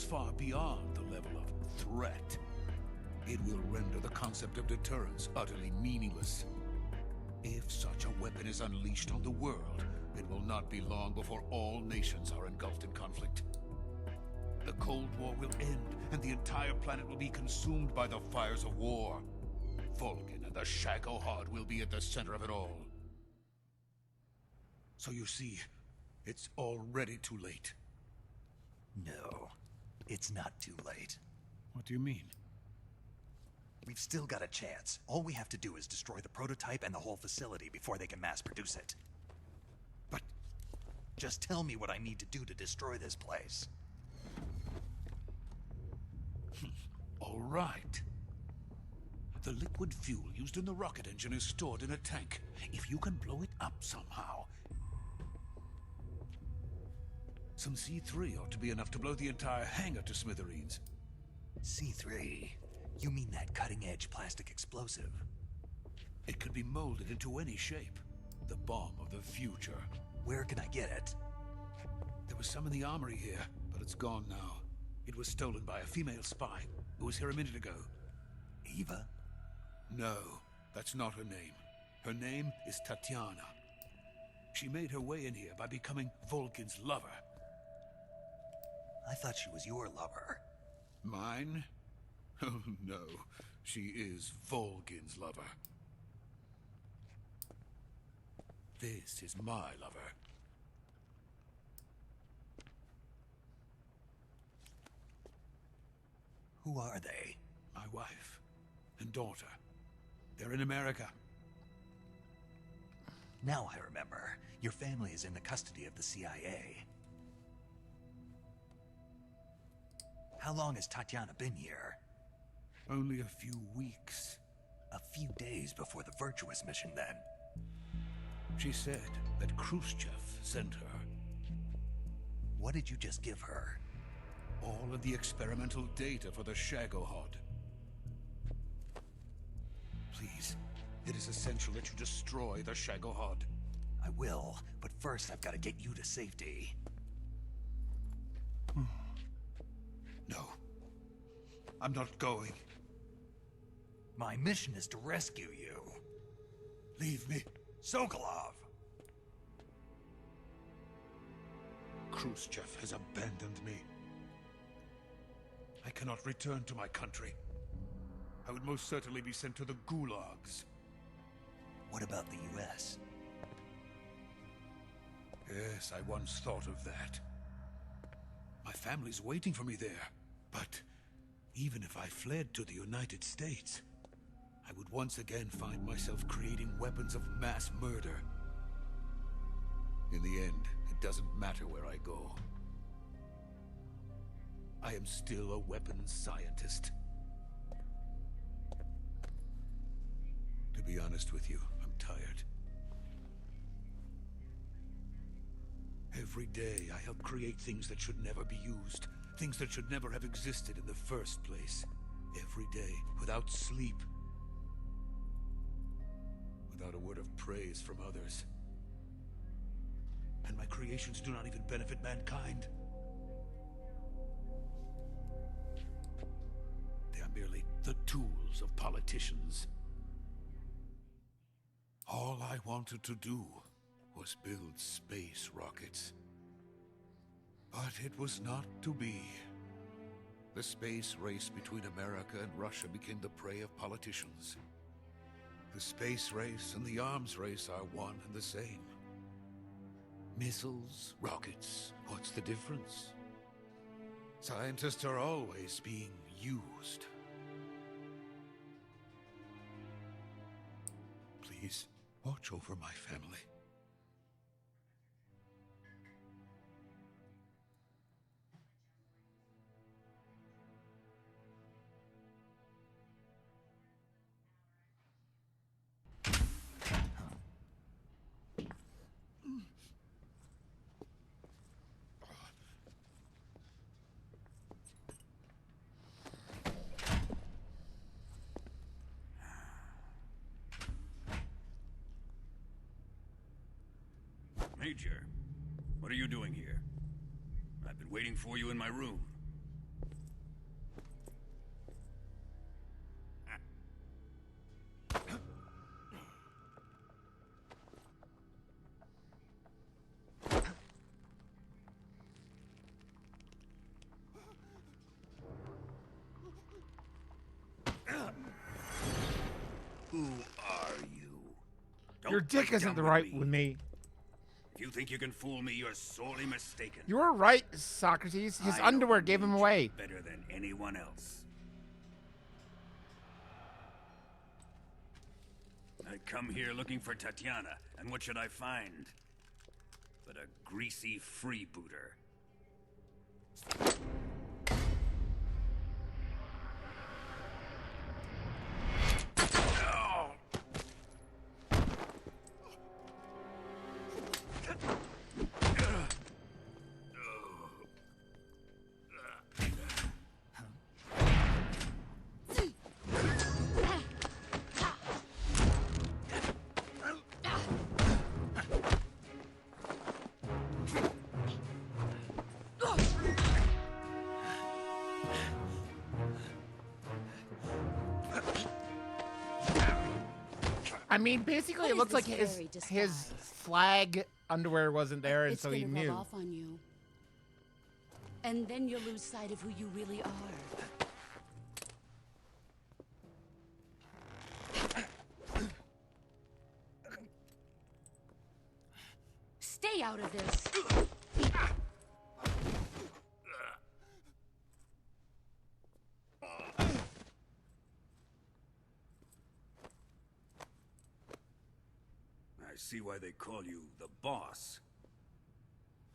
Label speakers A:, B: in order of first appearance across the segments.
A: far beyond the level of threat. It will render the concept of deterrence utterly meaningless. If such a weapon is unleashed on the world, it will not be long before all nations are engulfed in conflict. The Cold War will end, and the entire planet will be consumed by the fires of war. Vulcan and the Shagohod will be at the center of it all. So you see, it's already too late.
B: No, it's not too late.
A: What do you mean?
B: We've still got a chance. All we have to do is destroy the prototype and the whole facility before they can mass produce it.
A: But
B: just tell me what I need to do to destroy this place.
A: All right. The liquid fuel used in the rocket engine is stored in a tank. If you can blow it up somehow... Some C3 ought to be enough to blow the entire hangar to smithereens.
B: C3? You mean that cutting-edge plastic explosive?
A: It could be molded into any shape. The bomb of the future.
B: Where can I get it?
A: There was some in the armory here, but it's gone now. It was stolen by a female spy who was here a minute ago.
B: Eva?
A: No, that's not her name. Her name is Tatiana. She made her way in here by becoming Vulcan's lover.
B: I thought she was your lover.
A: Mine? Oh no, she is Vulcan's lover. This is my lover.
B: Who are they?
A: My wife and daughter. They're in America.
B: Now I remember. Your family is in the custody of the CIA. How long has Tatiana been here?
A: Only a few weeks.
B: A few days before the Virtuous mission, then.
A: She said that Khrushchev sent her.
B: What did you just give her?
A: All of the experimental data for the Shagohod. Please, it is essential that you destroy the Shagohod.
B: I will, but first I've got to get you to safety.
A: No. I'm not going.
B: My mission is to rescue you.
A: Leave me.
B: Sokolov!
A: Khrushchev has abandoned me. I cannot return to my country. I would most certainly be sent to the gulags.
B: What about the US?
A: Yes, I once thought of that. My family's waiting for me there. But even if I fled to the United States, I would once again find myself creating weapons of mass murder. In the end, it doesn't matter where I go. I am still a weapons scientist. To be honest with you, I'm tired. Every day I help create things that should never be used. Things that should never have existed in the first place. Every day, without sleep. Without a word of praise from others. And my creations do not even benefit mankind. They are merely the tools of politicians. All I wanted to do was build space rockets. But it was not to be. The space race between America and Russia became the prey of politicians. The space race and the arms race are one and the same. Missiles, rockets, what's the difference? Scientists are always being used. Please, watch over my family.
C: Major, what are you doing here? I've been waiting for you in my room. Your dick isn't the right with me.
D: If you think you can fool me, you're sorely mistaken.
C: You were right, Socrates. His underwear gave him away.
D: Better than anyone else. I come here looking for Tatiana, and what should I find? But a greasy freebooter.
C: I mean, basically, it looks like his flag underwear wasn't there, and so he knew.
E: Rub off on you. And then you'll lose sight of who you really are. Stay out of this.
D: I see why they call you the boss.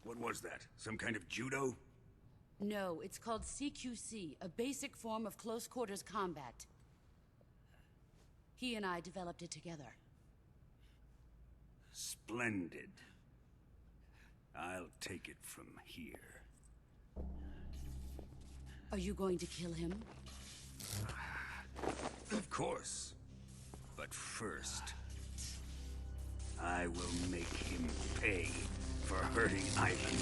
D: What was that? Some kind of judo?
E: No, it's called CQC, a basic form of close quarters combat. He and I developed it together.
D: Splendid. I'll take it from here.
E: Are you going to kill him?
D: Of course. But first, I will make him pay for hurting Ivan.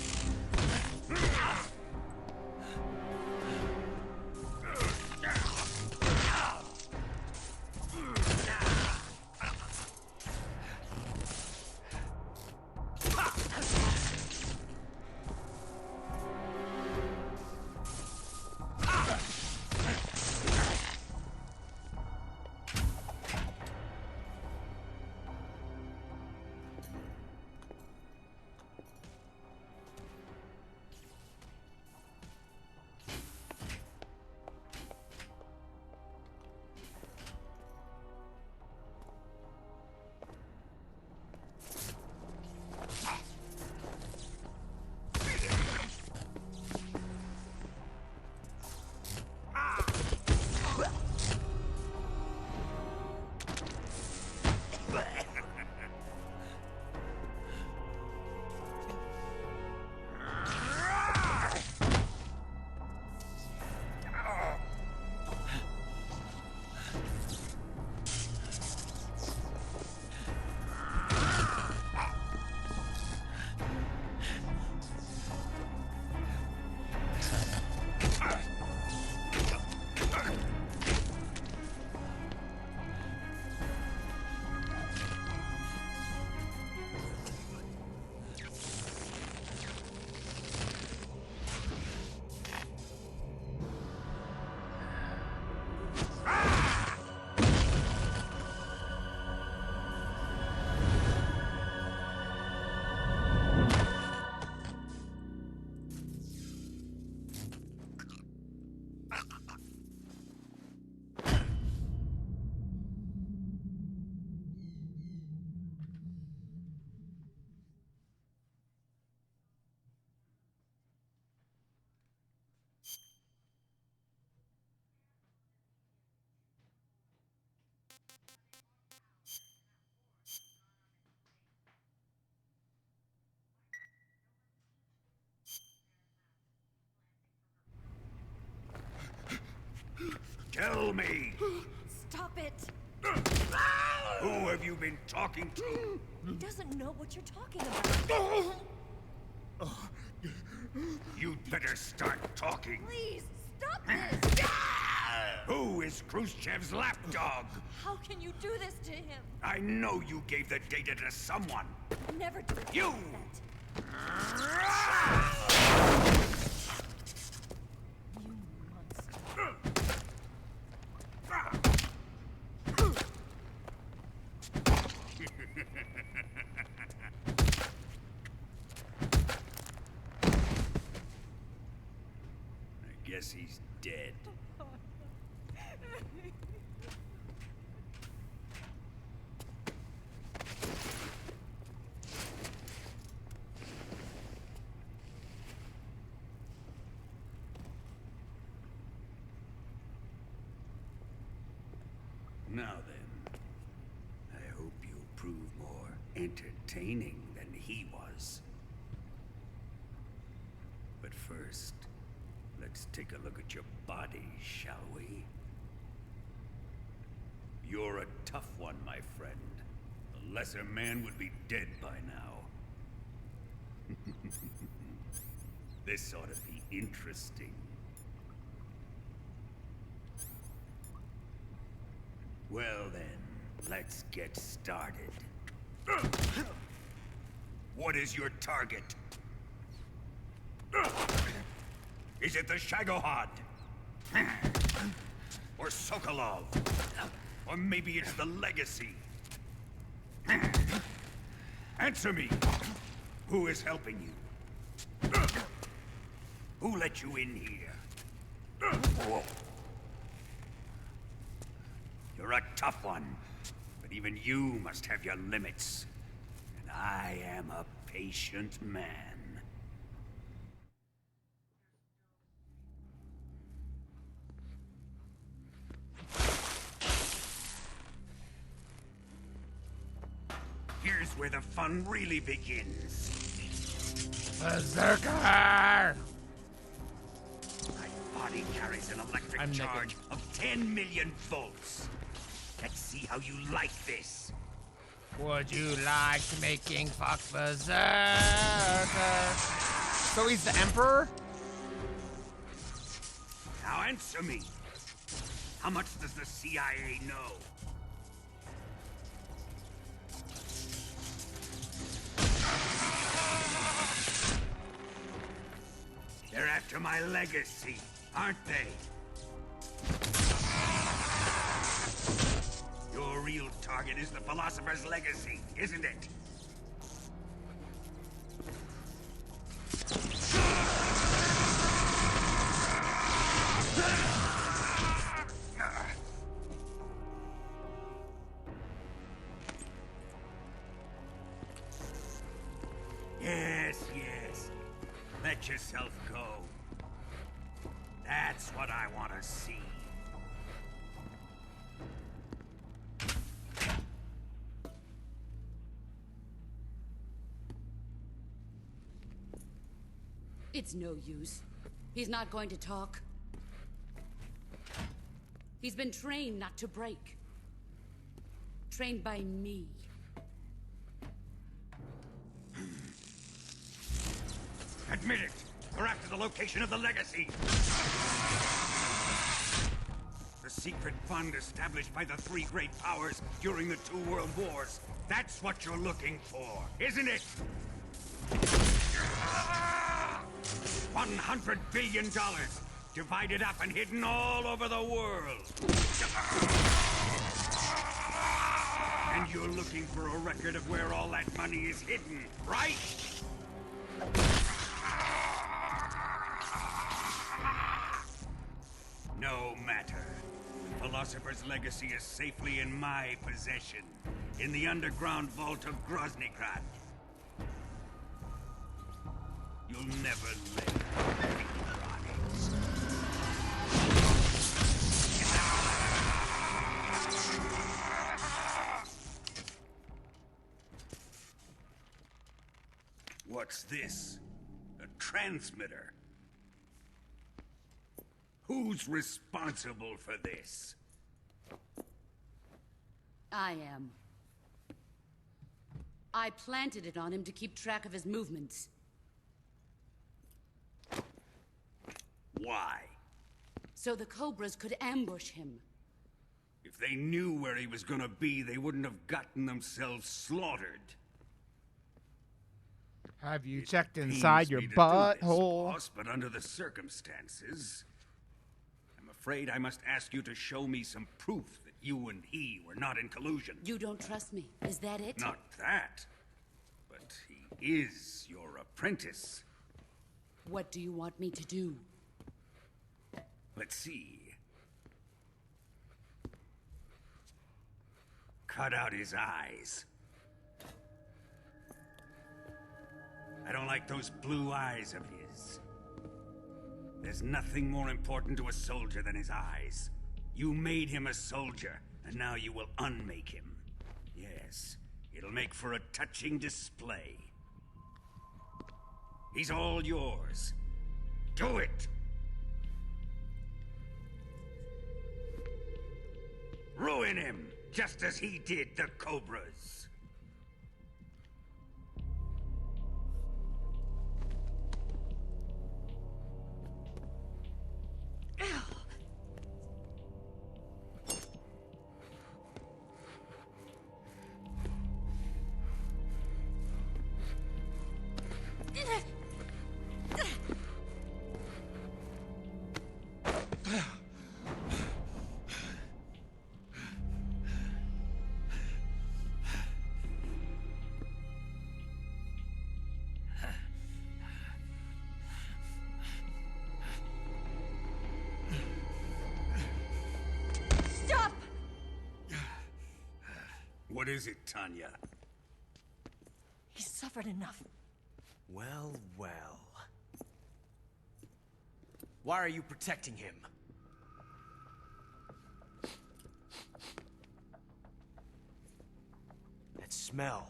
D: Tell me!
F: Stop it!
D: Who have you been talking to?
F: He doesn't know what you're talking about.
D: You'd better start talking.
F: Please, stop this!
D: Who is Khrushchev's lapdog?
F: How can you do this to him?
D: I know you gave the data to someone.
F: Never do
D: You!
F: that. You monster.
D: Guess he's dead. Now then, I hope you'll prove more entertaining than he was. But first, let's take a look at your body, shall we? You're a tough one, my friend. A lesser man would be dead by now. This ought to be interesting. Well then, let's get started. What is your target? Is it the Shagohod? Or Sokolov? Or maybe it's the Legacy? Answer me! Who is helping you? Who let you in here? You're a tough one, but even you must have your limits. And I am a patient man. Here's where the fun really begins.
C: Berserker!
D: My body carries an electric
C: I'm
D: charge of 10 million volts. Let's see how you like this.
C: Would you like to make King fuck Berserker? So he's the Emperor?
D: Now answer me. How much does the CIA know? They're after my legacy, aren't they? Your real target is the Philosopher's Legacy, isn't it? Yes, yes. Let yourself go. That's what I want to see.
E: It's no use. He's not going to talk. He's been trained not to break. Trained by me.
D: Admit it! We're after the location of the Legacy! The secret fund established by the three great powers during the 2 world wars. That's what you're looking for, isn't it? $100 billion, divided up and hidden all over the world. And you're looking for a record of where all that money is hidden, right? No matter. The Philosopher's Legacy is safely in my possession, in the underground vault of Groznygrad. You'll never live on it. What's this? A transmitter? Who's responsible for this?
E: I am. I planted it on him to keep track of his movements.
D: Why?
E: So the Cobras could ambush him.
D: If they knew where he was gonna be, they wouldn't have gotten themselves slaughtered.
C: Have you checked inside your butthole?
D: But under the circumstances, I'm afraid I must ask you to show me some proof that you and he were not in collusion.
E: You don't trust me, is that it?
D: Not that, but he is your apprentice.
E: What do you want me to do?
D: Let's see. Cut out his eyes. I don't like those blue eyes of his. There's nothing more important to a soldier than his eyes. You made him a soldier, and now you will unmake him. Yes, it'll make for a touching display. He's all yours. Do it! Ruin him, just as he did the Cobras.
F: Stop!
D: What is it, Tanya?
F: He's suffered enough.
G: Well, well. Why are you protecting him? That smell.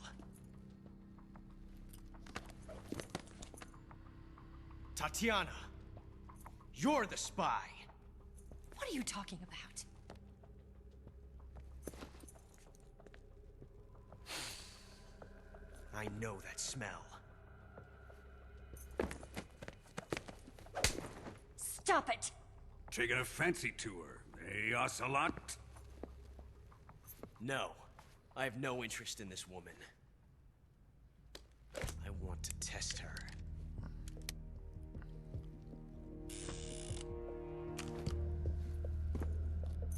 G: Tatiana, you're the spy.
F: What are you talking about?
G: I know that smell.
F: Stop it!
D: Taking a fancy tour, eh, Ocelot?
G: No, I have no interest in this woman. I want to test her.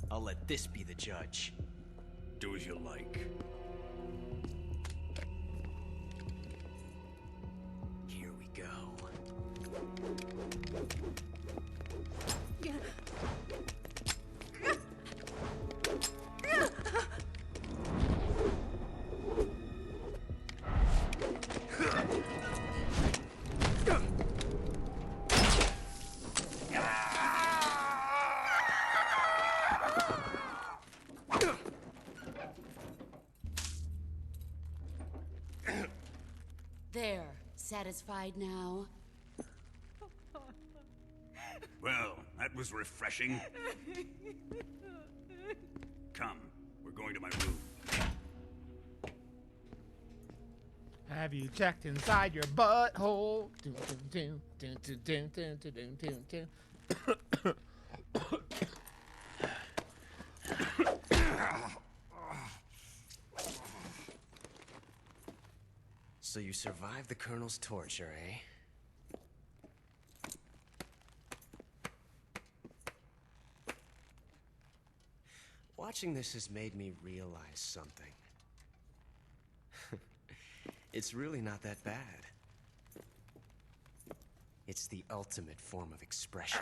G: I'll let this be the judge.
D: Do as you like.
G: Here we go.
E: There. Satisfied now?
D: Well, that was refreshing. Come, we're going to my room.
C: Have you checked inside your butthole? Dun, dun, dun, dun, dun, dun, dun, dun, dun, dun.
G: So you survived the Colonel's torture, eh? Watching this has made me realize something. It's really not that bad. It's the ultimate form of expression.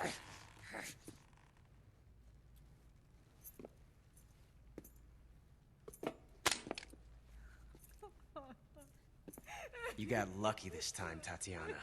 G: You got lucky this time, Tatiana.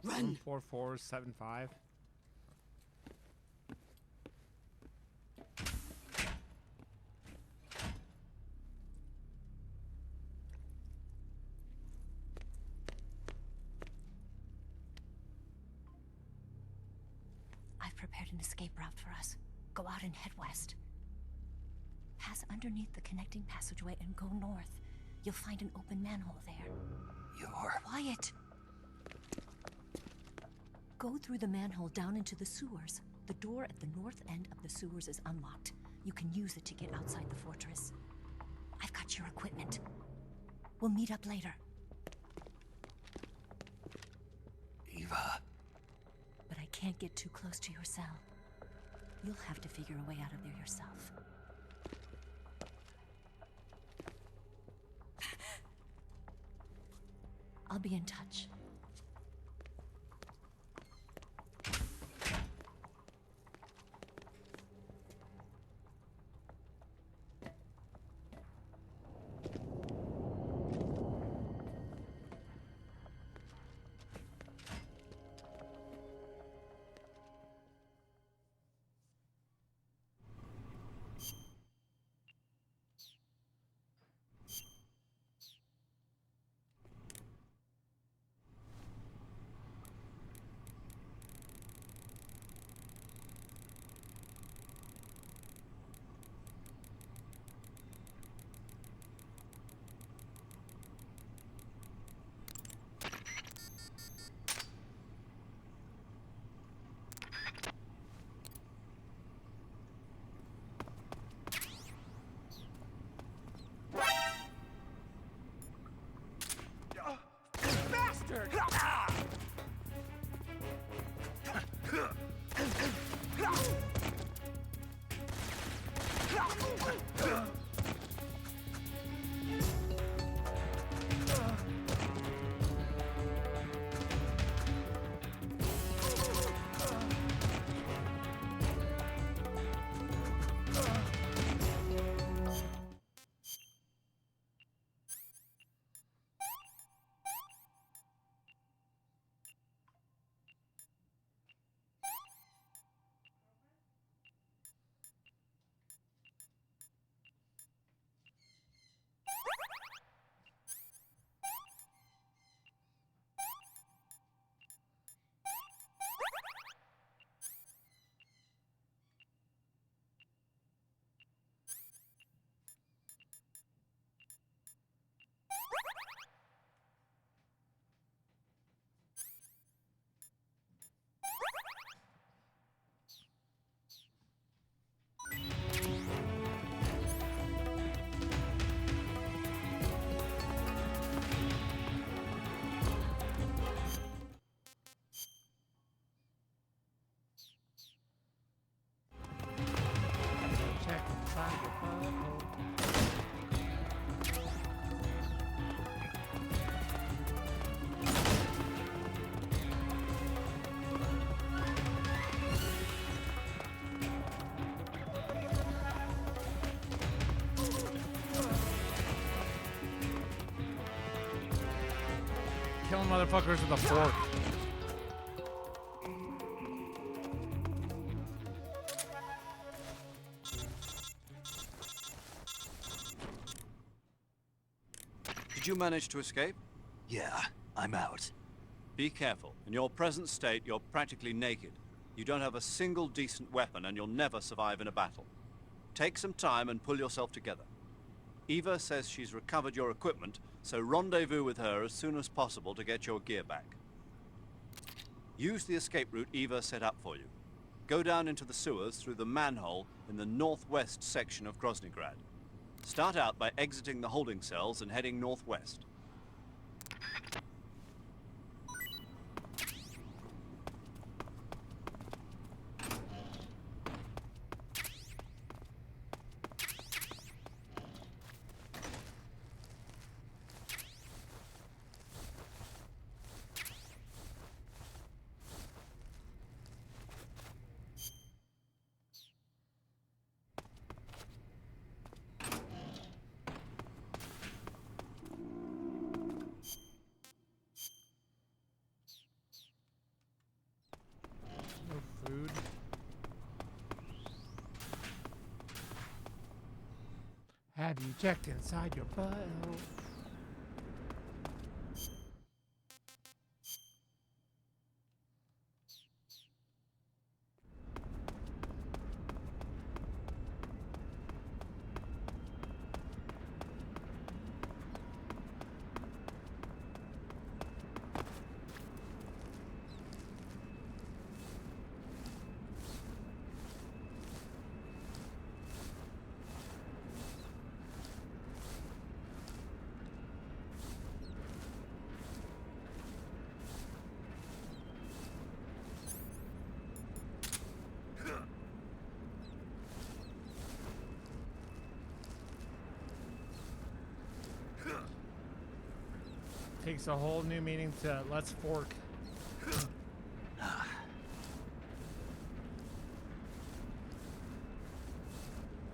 E: Run!
C: 4475.
F: I've prepared an escape route for us. Go out and head west. Pass underneath the connecting passageway and go north. You'll find an open manhole there.
B: You're...
F: Quiet. Go through the manhole down into the sewers. The door at the north end of the sewers is unlocked. You can use it to get outside the fortress. I've got your equipment. We'll meet up later.
B: Eva...
F: But I can't get too close to your cell. You'll have to figure a way out of there yourself. I'll be in touch.
C: Check inside your butthole. Killing motherfuckers with a fork.
H: Did you manage to escape?
B: Yeah, I'm out.
H: Be careful. In your present state, you're practically naked. You don't have a single decent weapon, and you'll never survive in a battle. Take some time and pull yourself together. Eva says she's recovered your equipment, so rendezvous with her as soon as possible to get your gear back. Use the escape route Eva set up for you. Go down into the sewers through the manhole in the northwest section of Groznygrad. Start out by exiting the holding cells and heading northwest.
C: No food. Have you checked inside your butthole? takes a whole new meaning to let's fork.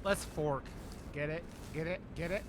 C: Let's fork. Get it? Get it? Get it?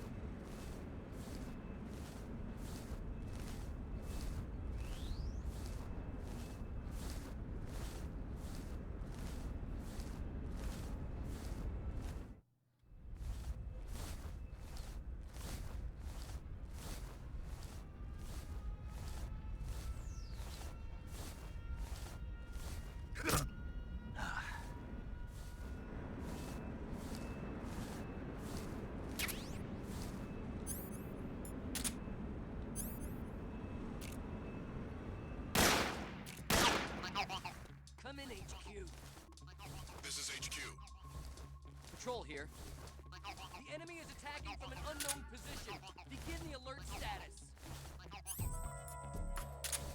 I: Come in, HQ.
J: This is HQ.
I: Patrol here. The enemy is attacking from an unknown position. Begin the alert status.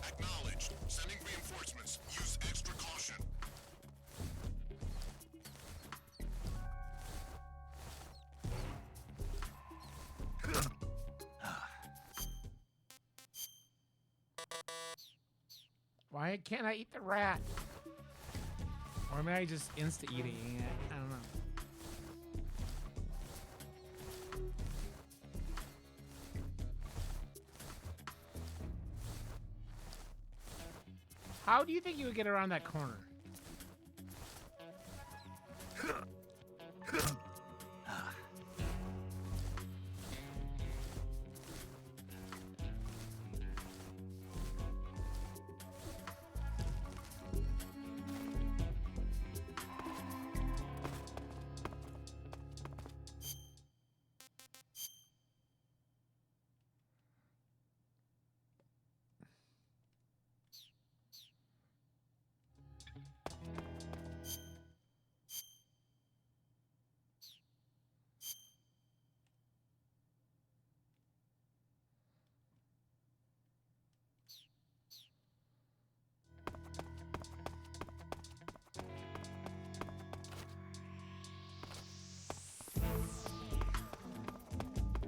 J: Acknowledged. Sending reinforcements. Use extra caution.
C: Why can't I eat the rat? Or am I just insta-eating it? I don't know. How do you think you would get around that corner?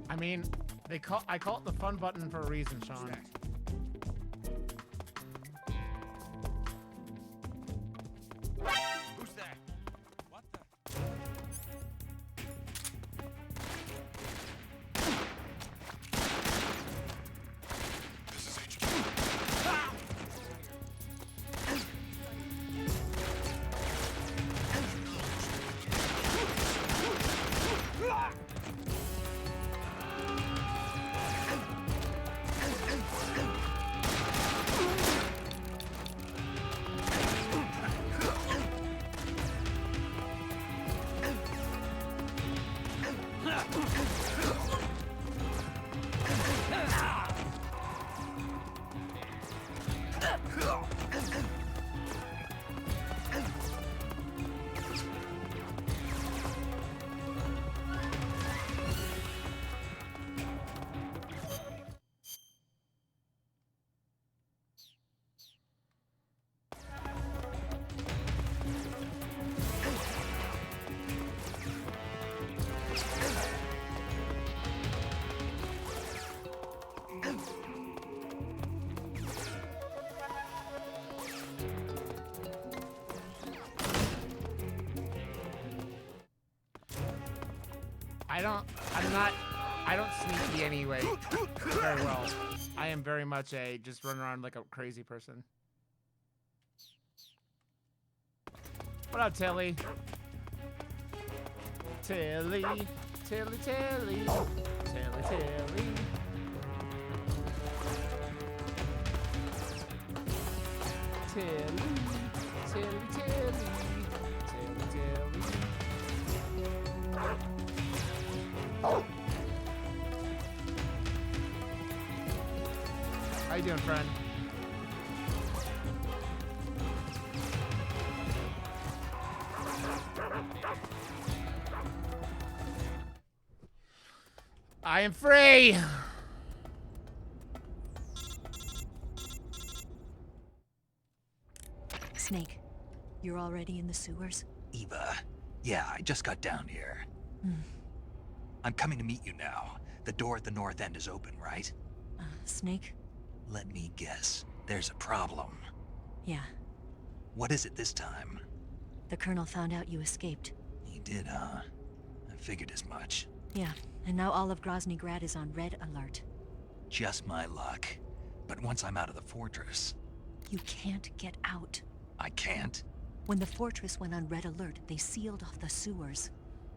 C: I mean, I call it the fun button for a reason, Sean.
J: Who's that? What the? This is HQ.
C: I don't sneaky anyway very well. I am very much a just run around like a crazy person. What up, Tilly? Tilly, Tilly, Tilly, Tilly, Tilly. Tilly, Tilly, Tilly, Tilly, Tilly. Oh. How you doing, friend? I am free!
F: Snake, you're already in the sewers?
B: Eva. Yeah, I just got down here. I'm coming to meet you now. The door at the north end is open, right?
F: Snake,
B: Let me guess. There's a problem.
F: Yeah,
B: What is it this time?
F: the Colonel found out you escaped.
B: He did, huh? I figured as much.
F: Yeah, and now all of Grozny Grad is on red alert.
B: Just my luck. But once I'm out of the fortress...
F: You can't get out.
B: I can't?
F: When the fortress went on red alert, they sealed off the sewers.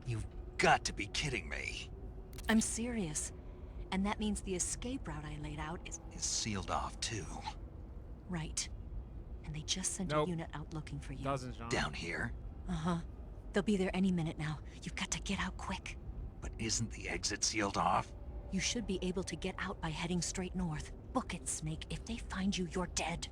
B: You've got to be kidding me.
F: I'm serious. And that means the escape route I laid out is...
B: Is sealed off, too.
F: Right. And they just sent
C: Nope.
F: a unit out looking for you.
C: Doesn't, John.
B: Down here?
F: Uh-huh. They'll be there any minute now. You've got to get out quick.
B: But isn't the exit sealed off?
F: You should be able to get out by heading straight north. Book it, Snake. If they find you, you're dead.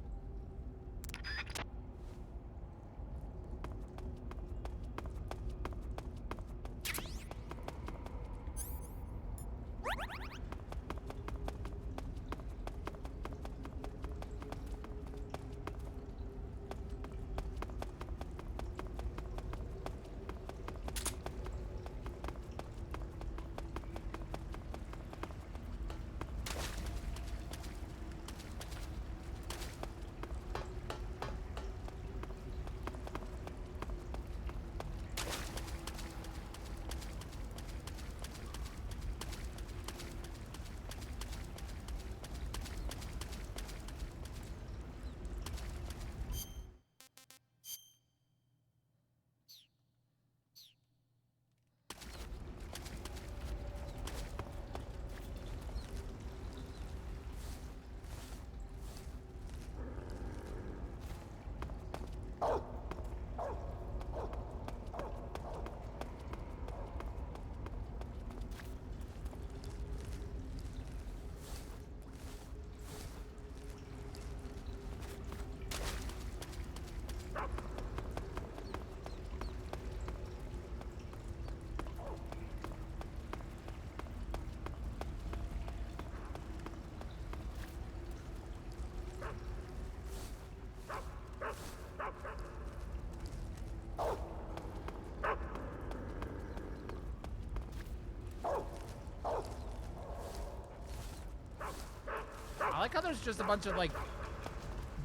C: I like how there's just a bunch of, like,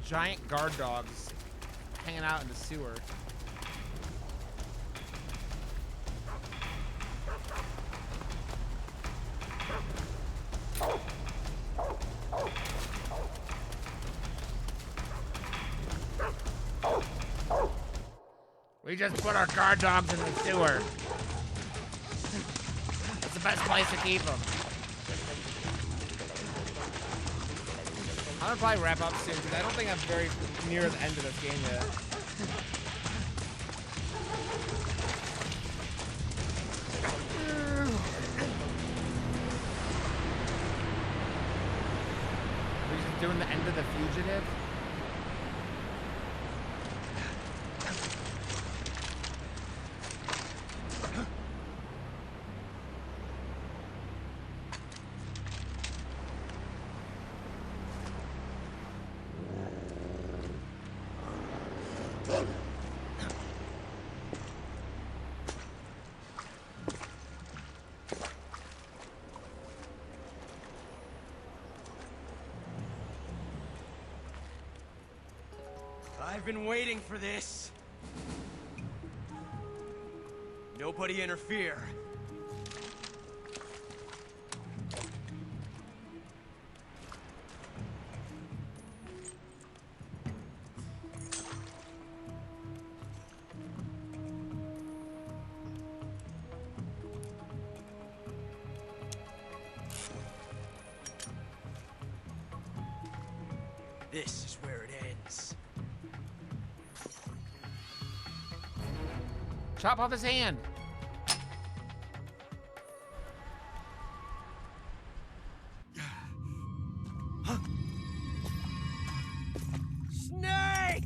C: giant guard dogs hanging out in the sewer. We just put our guard dogs in the sewer. It's the best place to keep them. I'm gonna probably wrap up soon because I don't think I'm very near the end of this game yet. We're just doing the end of The Fugitive.
I: I've been waiting for this. Nobody interfere. This is where it ends.
C: Chop off his hand.
I: Snake!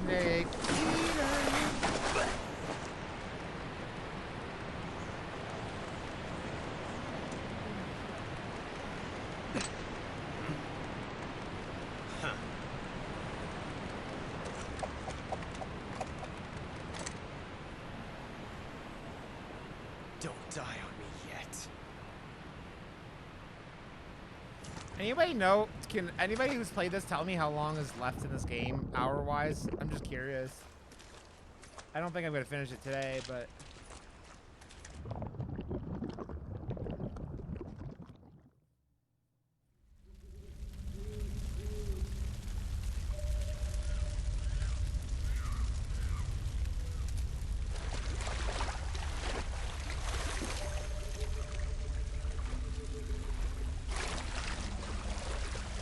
C: Snake eater.
G: Don't die on me yet.
C: Anybody know? Can anybody who's played this tell me how long is left in this game, hour-wise? I'm just curious. I don't think I'm gonna finish it today, but.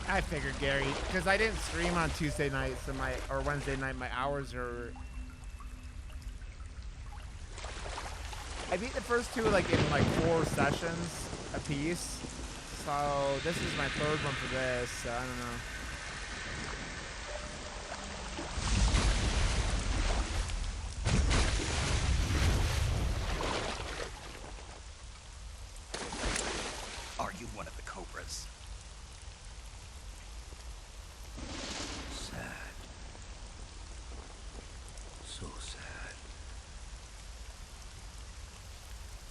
C: I figured, Gary, because I didn't stream on Tuesday night, so or Wednesday night, my hours are. I beat the first two like in like 4 sessions a piece, so this is my 3rd one for this. So I don't know.
B: Are you one of the Cobras?
A: Sad. So sad.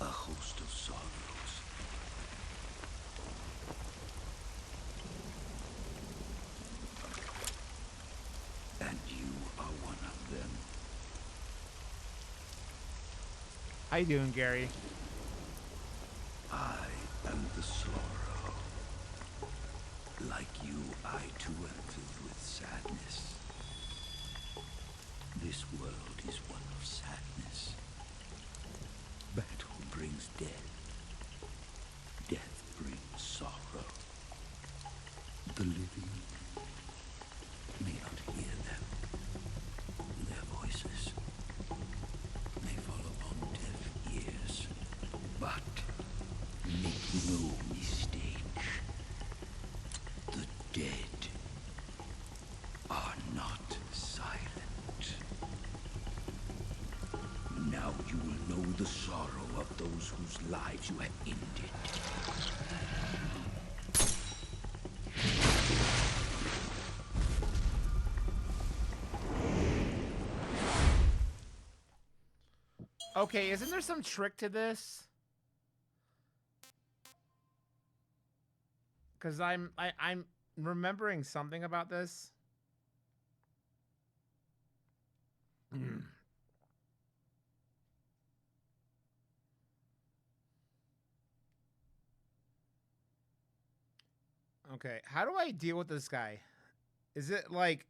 A: A host of sorrows. And you are one of them.
C: How you doing, Gary?
A: I am the sorrow. Like you, I too am filled with sadness. This world is one of sadness. Battle brings death. Death brings sorrow. The living may not hear them. Their voices may fall upon deaf ears. But make no mistake. The dead are not silent. Now you will know the sorrow of those whose lives you have ended.
C: Okay, isn't there some trick to this? Because I'm remembering something about this. Okay, how do I deal with this guy? Is it like...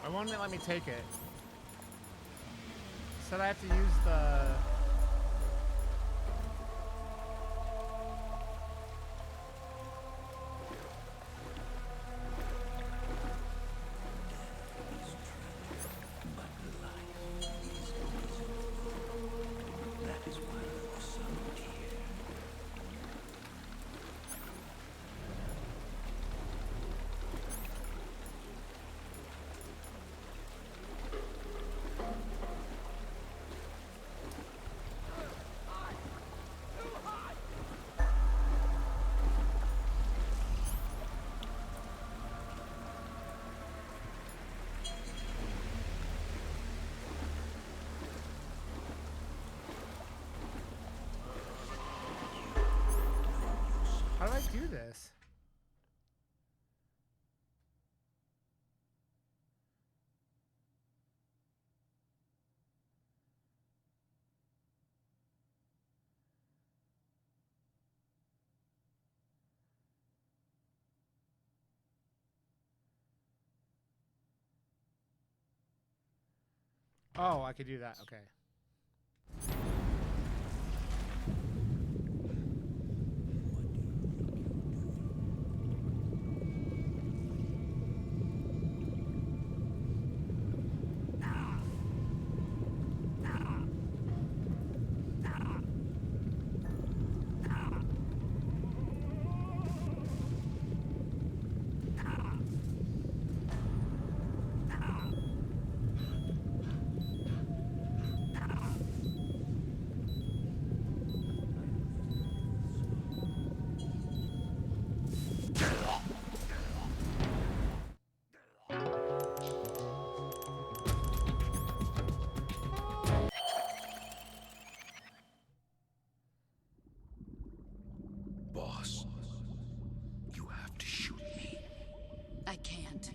C: I won't let me take it. Said I have to use the... How do I do this? Oh, I could do that. Okay.
A: Boss, you have to shoot me.
E: I can't.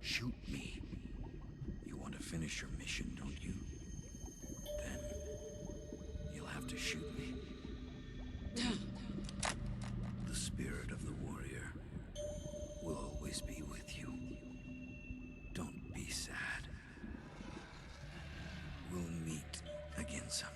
A: Shoot me. You want to finish your mission, don't you? Then you'll have to shoot me. The spirit of the warrior will always be with you. Don't be sad. We'll meet again someday.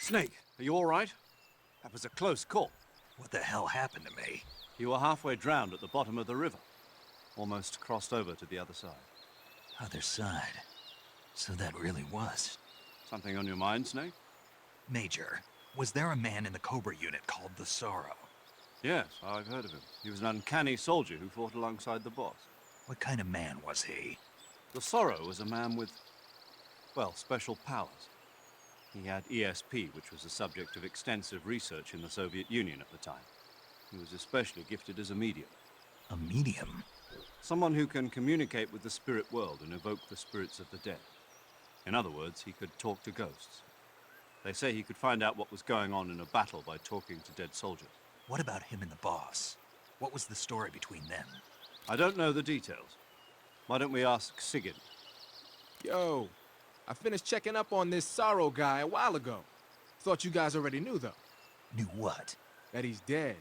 H: Snake, are you all right? That was a close call.
B: What the hell happened to me?
H: You were halfway drowned at the bottom of the river. Almost crossed over to the other side.
B: Other side. So that really was.
H: Something on your mind, Snake?
B: Major, was there a man in the Cobra unit called the Sorrow?
H: Yes, I've heard of him. He was an uncanny soldier who fought alongside the boss.
B: What kind of man was he?
H: The Sorrow was a man with, well, special powers. He had ESP, which was the subject of extensive research in the Soviet Union at the time. He was especially gifted as a medium.
B: A medium?
H: Someone who can communicate with the spirit world and evoke the spirits of the dead. In other words, he could talk to ghosts. They say he could find out what was going on in a battle by talking to dead soldiers.
B: What about him and the boss? What was the story between them?
H: I don't know the details. Why don't we ask Sigurd?
K: Yo, I finished checking up on this Sorrow guy a while ago. Thought you guys already knew, though.
B: Knew what?
K: That he's dead.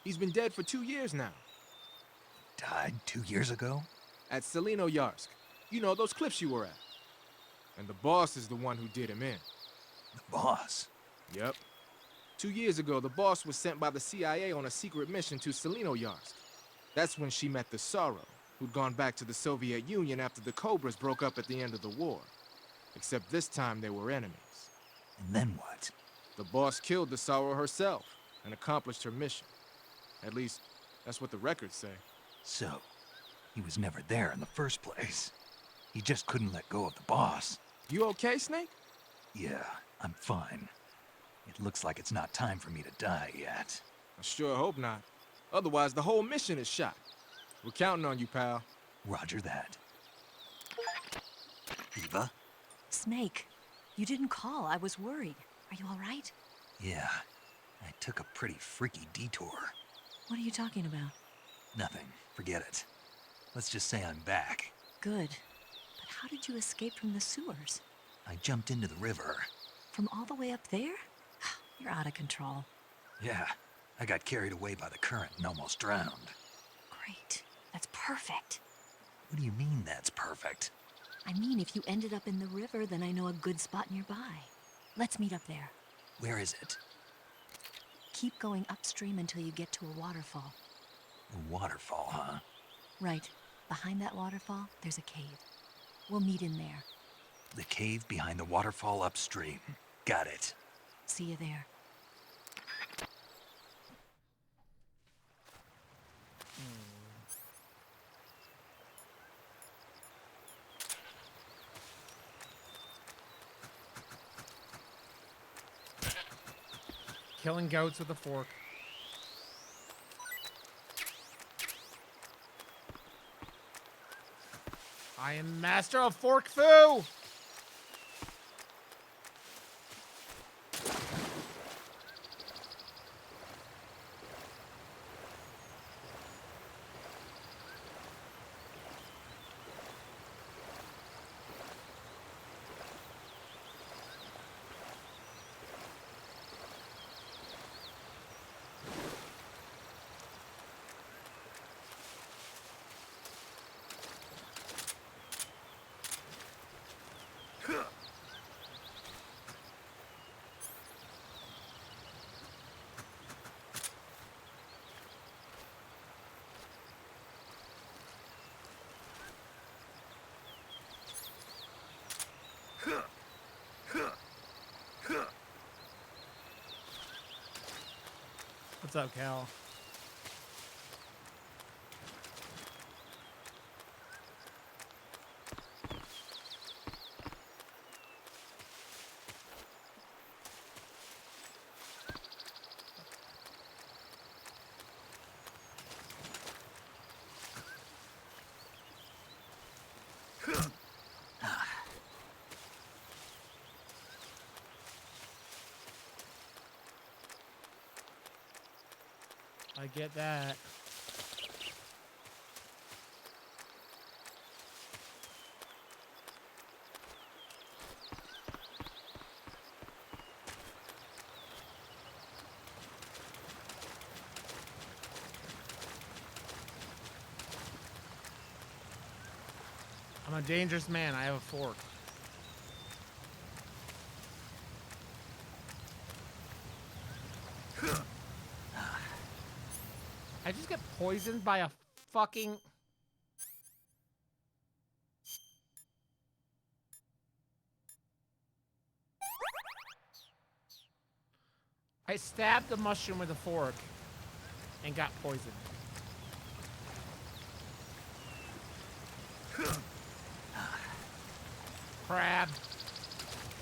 K: He's been dead for 2 years now.
B: Died 2 years ago?
K: At Selino Yarsk. You know, those cliffs you were at. And the boss is the one who did him in.
B: The boss?
K: Yep. 2 years ago, the boss was sent by the CIA on a secret mission to Selino Yarsk. That's when she met the Sorrow, who'd gone back to the Soviet Union after the Cobras broke up at the end of the war. Except this time they were enemies.
B: And then what?
K: The boss killed the Sorrow herself and accomplished her mission. At least, that's what the records say.
B: So, he was never there in the first place. He just couldn't let go of the boss.
K: You okay, Snake?
B: Yeah, I'm fine. It looks like it's not time for me to die yet.
K: I sure hope not. Otherwise, the whole mission is shot. We're counting on you, pal.
B: Roger that. Eva?
F: Snake, you didn't call. I was worried. Are you all right?
B: Yeah, I took a pretty freaky detour.
F: What are you talking about?
B: Nothing. Forget it. Let's just say I'm back.
F: Good. But how did you escape from the sewers?
B: I jumped into the river.
F: From all the way up there? You're out of control.
B: Yeah, I got carried away by the current and almost drowned.
F: Great. That's perfect.
B: What do you mean that's perfect?
F: I mean, if you ended up in the river, then I know a good spot nearby. Let's meet up there.
B: Where is it?
F: Keep going upstream until you get to a waterfall.
B: A waterfall, huh?
F: Right. Behind that waterfall, there's a cave. We'll meet in there.
B: The cave behind the waterfall upstream. Got it.
F: See you there.
C: Killing goats with a fork. I am master of fork fu! What's up, Cal? I get that. I'm a dangerous man. I have a fork. I just get poisoned by a fucking... I stabbed the mushroom with a fork and got poisoned. Crab.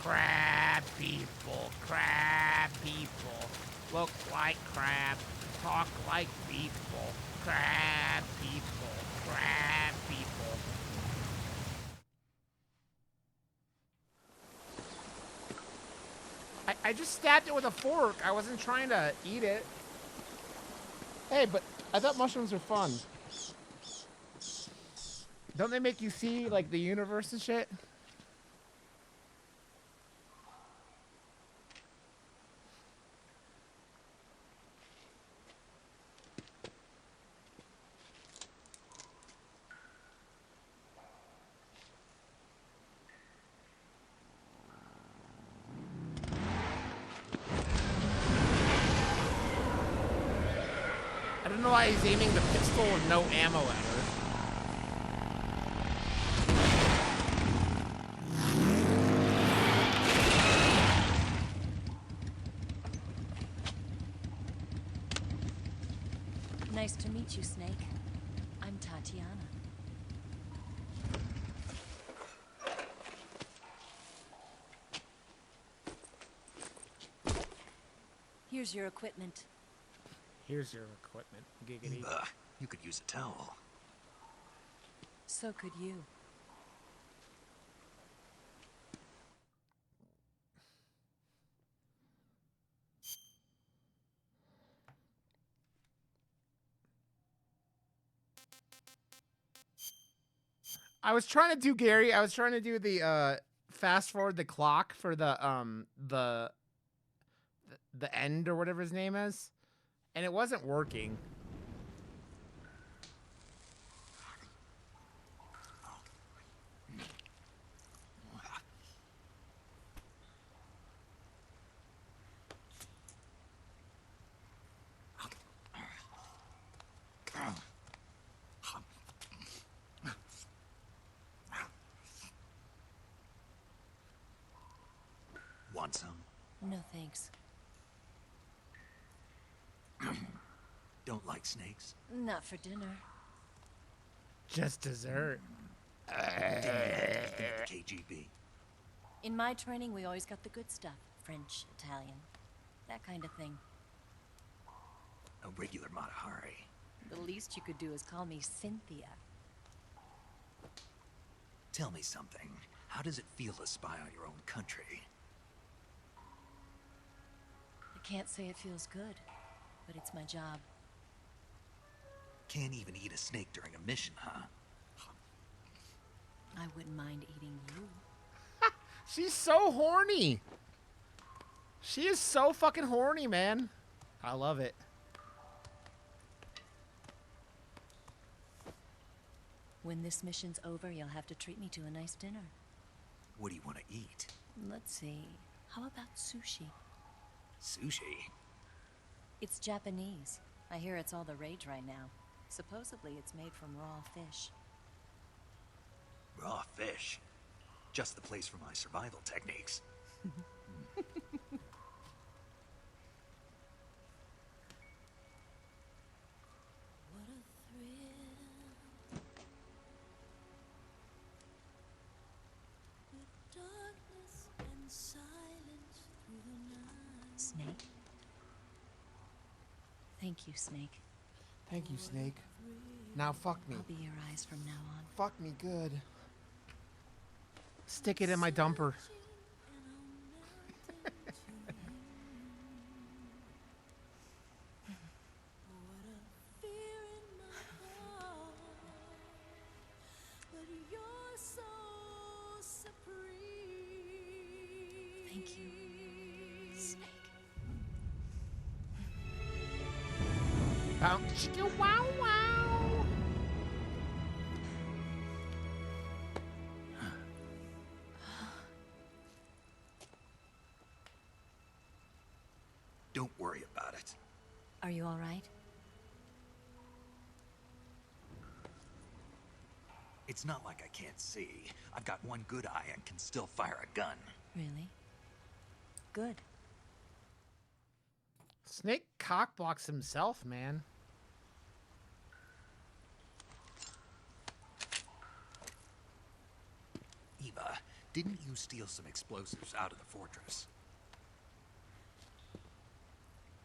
C: Crab people. Crab people. Look like crab. Talk like people. Crab people. Crab people. I just stabbed it with a fork. I wasn't trying to eat it. Hey, but I thought mushrooms were fun. Don't they make you see, like, the universe and shit? I don't know why he's aiming the pistol with no ammo at her.
F: Nice to meet you, Snake. I'm Tatiana. Here's your equipment.
C: Here's your equipment. Giggity.
B: You could use a towel.
F: So could you.
C: I was trying to do, Gary, I was trying to do the fast forward the clock for the end or whatever his name is. And it wasn't working.
B: Want some?
F: No thanks.
B: Don't like snakes?
F: Not for dinner.
C: Just dessert.
B: Didn't you have anything at the KGB?
F: In my training, we always got the good stuff. French, Italian, that kind of thing.
B: A regular Matahari.
F: The least you could do is call me Cynthia.
B: Tell me something. How does it feel to spy on your own country?
F: I can't say it feels good, but it's my job.
B: Can't even eat a snake during a mission, huh?
F: I wouldn't mind eating you.
C: She's so horny. She is so fucking horny, man. I love it.
F: When this mission's over, you'll have to treat me to a nice dinner.
B: What do you want to eat?
F: Let's see. How about sushi?
B: Sushi?
F: It's Japanese. I hear it's all the rage right now. Supposedly it's made from raw fish.
B: Raw fish? Just the place for my survival techniques.
F: Snake? Thank you, Snake.
C: Thank you, Snake. Now fuck me.
F: I'll be your eyes from now on.
C: Fuck me good. Stick it in my dumper.
F: Thank you, Snake.
C: Bow, chicka, wow, wow.
B: Don't worry about it.
F: Are you all right?
B: It's not like I can't see. I've got one good eye and can still fire a gun.
F: Really? Good.
C: Snake cockblocks himself, man.
B: Eva, didn't you steal some explosives out of the fortress?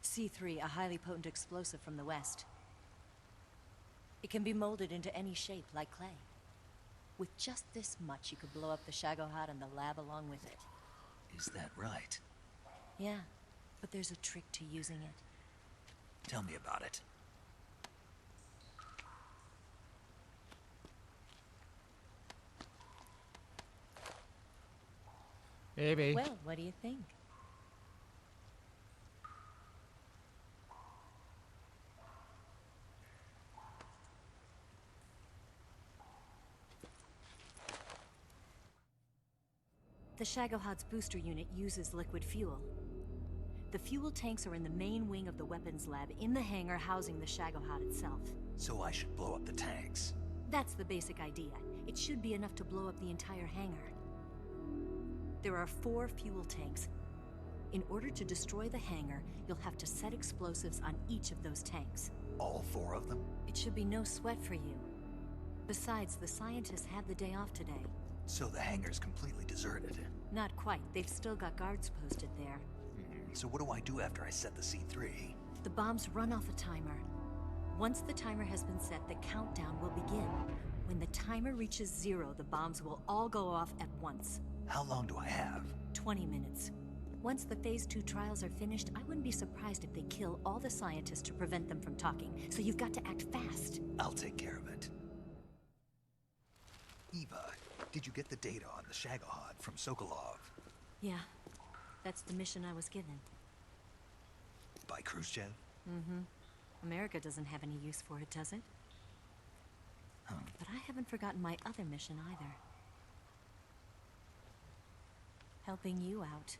F: C3, a highly potent explosive from the west. It can be molded into any shape, like clay. With just this much, you could blow up the Shagohod and the lab along with it.
B: Is that right?
F: Yeah, but there's a trick to using it.
B: Tell me about it.
C: Maybe.
F: Well, what do you think? The Shagohod's booster unit uses liquid fuel. The fuel tanks are in the main wing of the weapons lab in the hangar housing the Shagohod itself.
B: So I should blow up the tanks.
F: That's the basic idea. It should be enough to blow up the entire hangar. There are 4 fuel tanks. In order to destroy the hangar, you'll have to set explosives on each of those tanks.
B: All 4 of them?
F: It should be no sweat for you. Besides, the scientists had the day off today.
B: So the hangar's completely deserted.
F: Not quite. They've still got guards posted there.
B: So what do I do after I set the C3?
F: The bombs run off a timer. Once the timer has been set, the countdown will begin. When the timer reaches 0, the bombs will all go off at once.
B: How long do I have?
F: 20 minutes. Once the Phase 2 trials are finished, I wouldn't be surprised if they kill all the scientists to prevent them from talking. So you've got to act fast.
B: I'll take care of it. Eva, did you get the data on the Shagohod from Sokolov?
F: Yeah, that's the mission I was given.
B: By Khrushchev?
F: Mm-hmm. America doesn't have any use for it, does it? But I haven't forgotten my other mission either. Helping you out.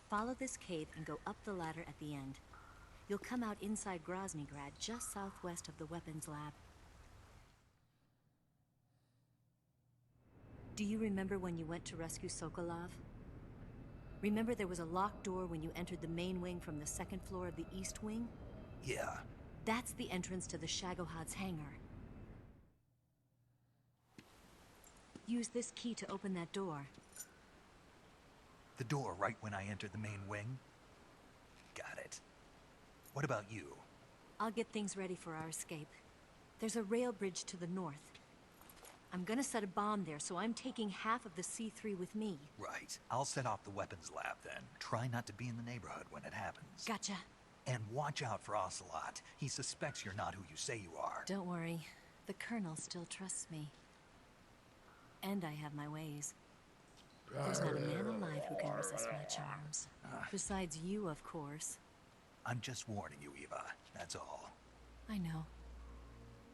F: Follow this cave and go up the ladder at the end. You'll come out inside Groznygrad, just southwest of the weapons lab. Do you remember when you went to rescue Sokolov? Remember there was a locked door when you entered the main wing from the second floor of the east wing?
B: Yeah.
F: That's the entrance to the Shagohod's hangar. Use this key to open that door.
B: The door right when I entered the main wing? Got it. What about you?
F: I'll get things ready for our escape. There's a rail bridge to the north. I'm gonna set a bomb there, so I'm taking half of the C3 with me.
B: Right. I'll set off the weapons lab then. Try not to be in the neighborhood when it happens.
F: Gotcha.
B: And watch out for Ocelot. He suspects you're not who you say you are.
F: Don't worry. The Colonel still trusts me. And I have my ways. There's not a man alive who can resist my charms. Besides you, of course.
B: I'm just warning you, Eva. That's all.
F: I know.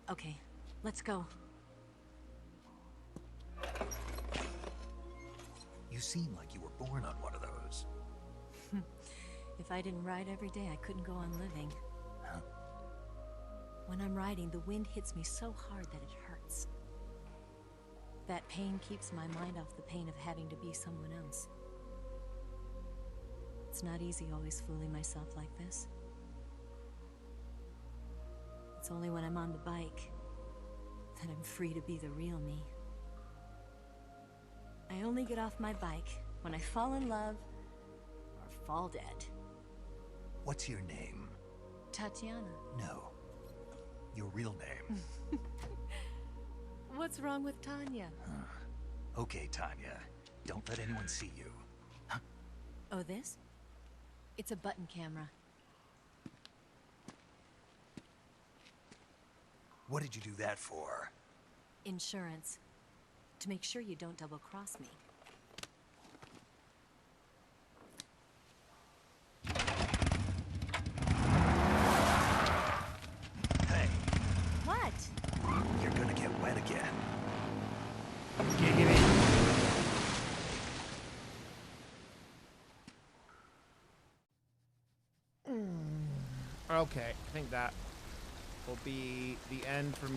F: Okay, let's go.
B: You seem like you were born on one of those.
F: If I didn't ride every day, I couldn't go on living.
B: Huh?
F: When I'm riding, the wind hits me so hard that it hurts. That pain keeps my mind off the pain of having to be someone else. It's not easy always fooling myself like this. It's only when I'm on the bike that I'm free to be the real me. I only get off my bike when I fall in love or fall dead.
B: What's your name?
F: Tatiana.
B: No. Your real name.
F: What's wrong with Tanya?
B: Okay, Tanya. Don't let anyone see you.
F: Oh, this? It's a button camera.
B: What did you do that for?
F: Insurance. To make sure you don't double-cross me.
B: Hey.
F: What?
B: You're gonna get wet again.
C: Giggity. Okay, I think that will be the end for me.